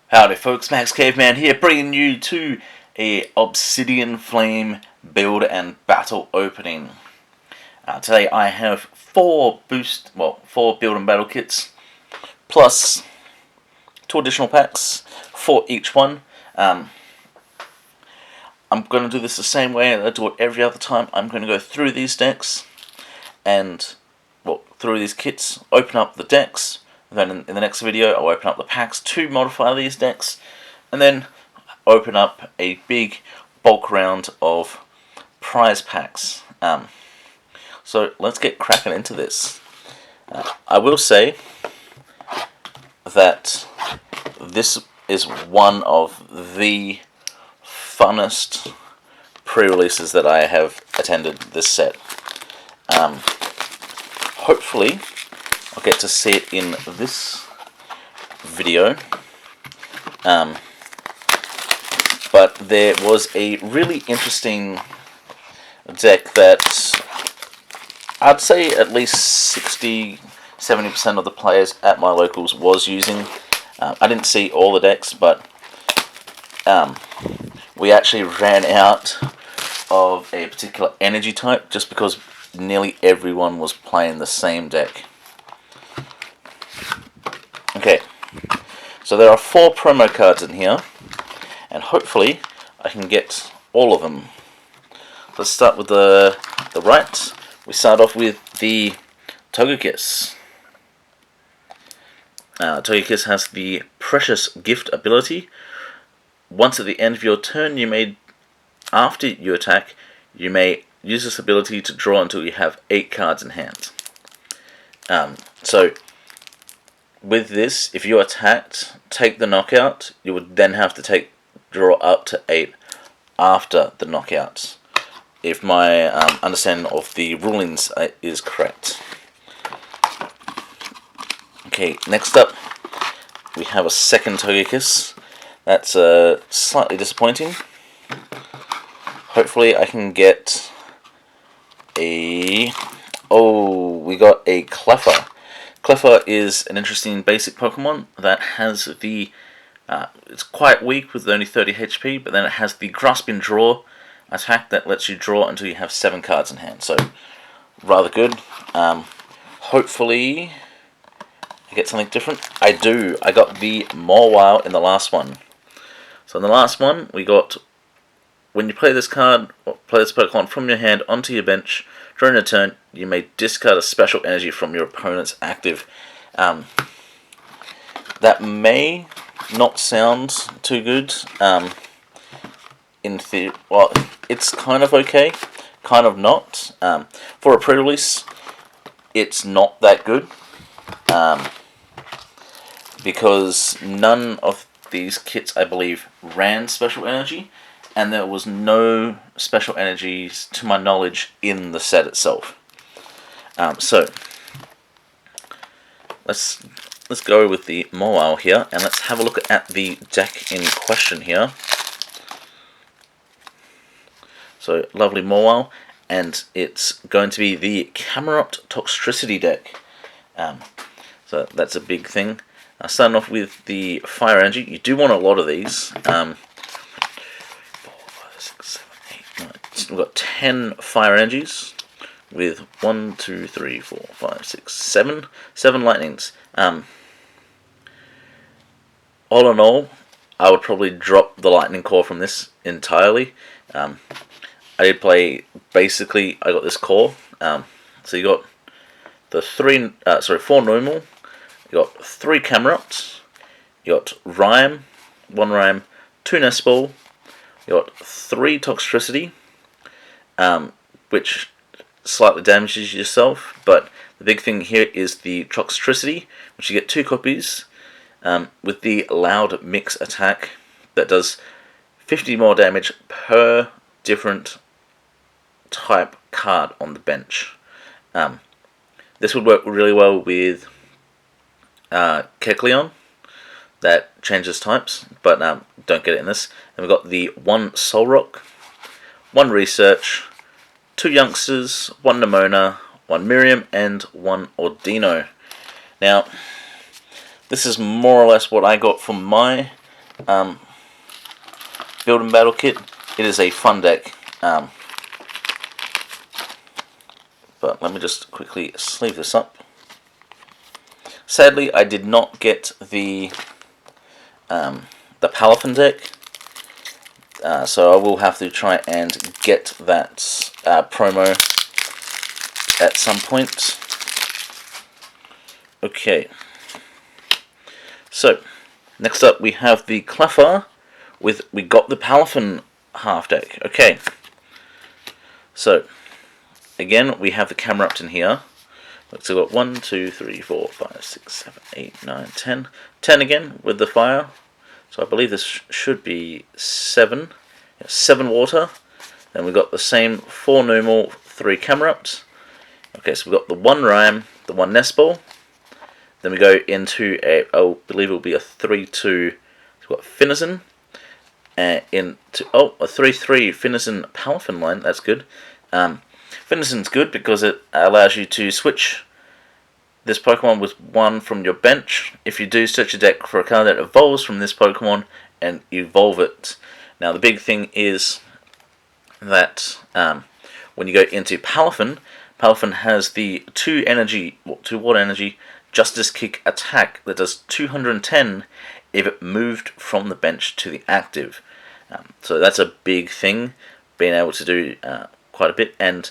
Howdy folks, Max Caveman here, bringing you to a Obsidian Flame build and battle opening. Today I have four build and battle kits, plus 2 additional packs for each one. I'm going to do this the same way I do it every other time. I'm going to go through these decks, and through these kits, open up the decks. Then in the next video I'll open up the packs to modify these decks, and then open up a big bulk round of prize packs. So let's get cracking into this. I will say that this is one of the funnest pre-releases that I have attended this set. Hopefully I'll get to see it in this video, but there was a really interesting deck that I'd say at least 60-70% of the players at my locals was using. I didn't see all the decks, but we actually ran out of a particular energy type just because nearly everyone was playing the same deck. Okay, so there are 4 promo cards in here, and hopefully I can get all of them. Let's start with the right. We start off with the Togekiss. Togekiss has the Precious Gift ability. Once at the end of your turn, after you attack, you may use this ability to draw until you have 8 cards in hand. So with this, if you attacked, take the knockout, you would then have to draw up to 8 after the knockout, if my understanding of the rulings is correct. Okay, next up we have a second Togekiss. That's slightly disappointing. Hopefully I can get we got a Cleffa. Cleffa is an interesting basic Pokemon that has it's quite weak with only 30 HP, but then it has the Grasping Draw attack that lets you draw until you have 7 cards in hand. So, rather good. Hopefully I get something different. I do. I got the Mawile in the last one. So in the last one, we got, when you play this card, or play this Pokemon from your hand onto your bench, during a turn, you may discard a special energy from your opponent's active. That may not sound too good. In theory, well, it's kind of okay, kind of not. For a pre-release, it's not that good, because none of these kits, I believe, ran special energy, and there was no special energies, to my knowledge, in the set itself. So let's go with the Mawile here, and let's have a look at the deck in question here. So, lovely Mawile, and it's going to be the Camerupt Toxtricity deck. So that's a big thing. Starting off with the Fire Energy. You do want a lot of these. 4, 5, 6, 7, 8, 9. We've got 10 Fire Energies with 1, 2, 3, 4, 5, 6, 7 lightnings. All in all, I would probably drop the Lightning Core from this entirely. I did play, basically, I got this core. So you got the 4 normal, you got 3 Camerupts, you got Rhyme, 1 Rhyme, 2 Nest Ball, you got 3 Toxtricity, which slightly damages yourself, but the big thing here is the Toxtricity, which you get 2 copies, with the Loud Mix attack that does 50 more damage per different type card on the bench. This would work really well with Kecleon, that changes types, but don't get it in this. And we've got the 1 Solrock, 1 Research, 2 Youngsters, 1 Nemona, 1 Miriam, and 1 Ordino. Now, this is more or less what I got from my Build and Battle kit. It is a fun deck. But let me just quickly sleeve this up. Sadly, I did not get the Palafin deck, so I will have to try and get that promo at some point. Okay. So next up we have the Cleffa we got the Palafin half deck. Okay. So again, we have the Camerupt in here. So we've got 1, 2, 3, 4, 5, 6, 7, 8, 9, 10. 10 again with the fire. So I believe this should be 7. Yeah, 7 water. Then we've got the same 4 normal, 3 Camerupts. Okay, so we've got the 1 Ram, the 1 Nest Ball. Then we go into I believe it will be a 3-2. So we've got Finizen. A 3-3 Finizen Palafin line. That's good. Finizen's good because it allows you to switch this Pokemon with 1 from your bench. If you do search your deck for a card that evolves from this Pokemon and evolve it. Now the big thing is that when you go into Palafin, Palafin has the 2 water energy Justice Kick attack that does 210 if it moved from the bench to the active. So that's a big thing, being able to do quite a bit. And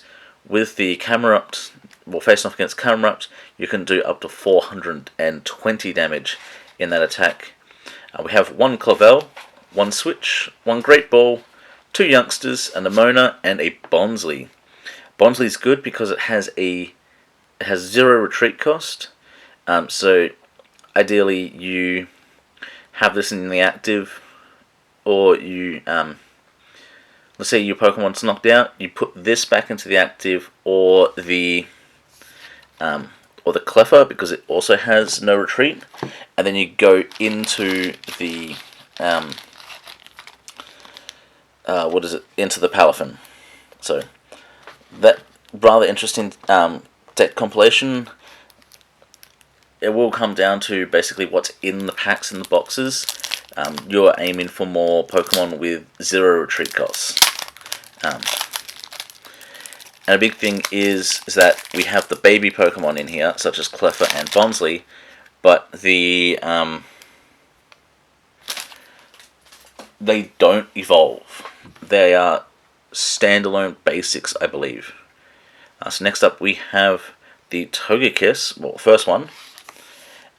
with the Camerupt, facing off against Camerupt, you can do up to 420 damage in that attack. We have 1 Clavel, 1 Switch, 1 Great Ball, 2 Youngsters, a Nemona, and a Bonsly. Bonsly's good because it has 0 retreat cost. So ideally you have this in the active, or you let's say your Pokemon's knocked out, you put this back into the active, or the Cleffa, because it also has no retreat, and then you go into the into the Palafin. So that rather interesting deck compilation. It will come down to basically what's in the packs in the boxes. You're aiming for more Pokemon with 0 retreat costs. And a big thing is that we have the baby Pokemon in here, such as Cleffa and Bonsly, but they don't evolve. They are standalone basics, I believe. So next up we have the Togekiss, well, first one.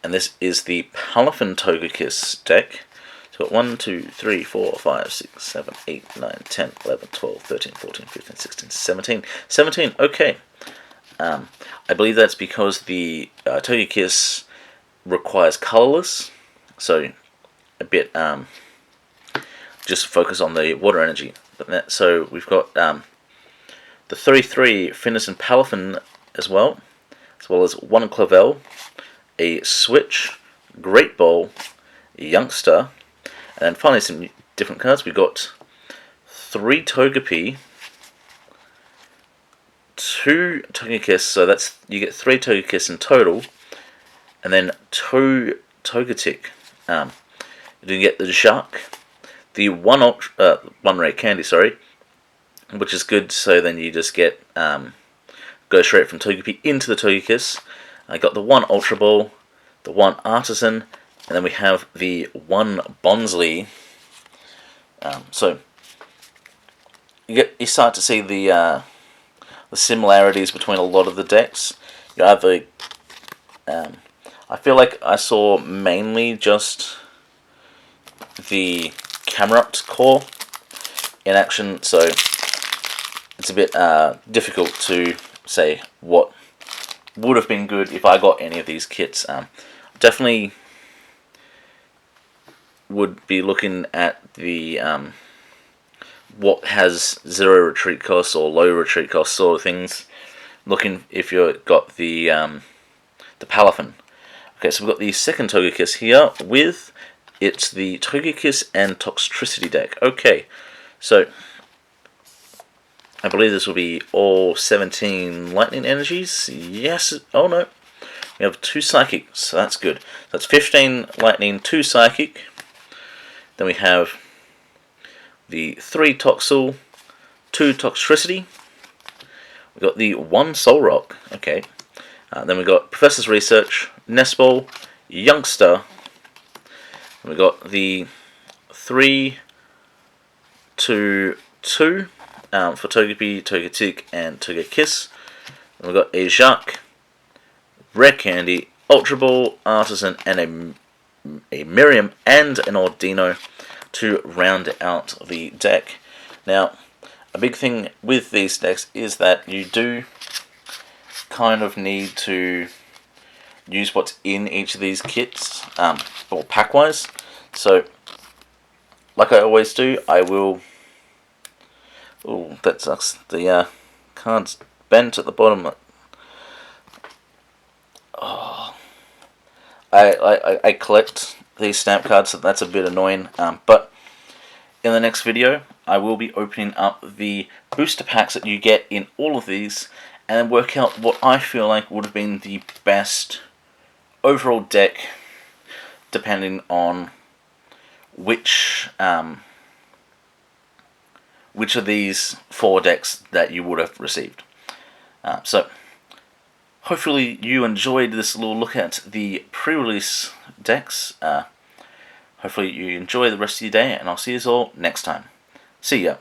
And this is the Palafin Togekiss deck. So we've got 1, 2, 3, 4, 5, 6, 7, 8, 9, 10, 11, 12, 13, 14, 15, 16, 17. 17, okay. I believe that's because the Togekiss requires colorless. So a bit, just focus on the water energy. So we've got the 3-3 Finizen Palafin as well as 1 Clavel, a Switch, Great Ball, Youngster, and then finally some different cards. We've got 3 Togepi, 2 Togekiss, so you get 3 Togekiss in total, and then 2 Togetic. You can get the Jacques, the 1 Rare Candy, which is good. So then you just get go straight from Togepi into the Togekiss. I got the 1 Ultra Ball, the 1 Artisan, and then we have the 1 Bonsly. So you start to see the similarities between a lot of the decks. You either, I feel like I saw mainly just the Camerupt core in action, so it's a bit difficult to say what would have been good if I got any of these kits. Definitely would be looking at the what has 0 retreat costs or low retreat costs sort of things. Looking if you've got the Palafin. Okay, so we've got the second Togekiss here with it's the Togekiss and Toxtricity deck. Okay, so I believe this will be all 17 lightning energies. Yes. Oh no. We have 2 psychic, so that's good. That's 15 lightning, 2 psychic. Then we have the 3 Toxel, 2 Toxtricity. We've got the 1 Solrock. Okay. Then we've got Professor's Research, Nestball, Youngster. And we've got the 3, 2, 2 for Togepi, Togetic, and Togekiss. And we've got a Jacq, Rare Candy, Ultra Ball, Artisan, and a Miriam and an Ordino to round out the deck. Now, a big thing with these decks is that you do kind of need to use what's in each of these kits, or pack-wise. So, like I always do, I will... Oh, that sucks. The card's bent at the bottom. Oh. I collect these stamp cards, so that's a bit annoying. But in the next video, I will be opening up the booster packs that you get in all of these, and then work out what I feel like would have been the best overall deck, depending on which of these 4 decks that you would have received. So, hopefully you enjoyed this little look at the pre-release decks. Hopefully you enjoy the rest of your day, and I'll see you all next time. See ya.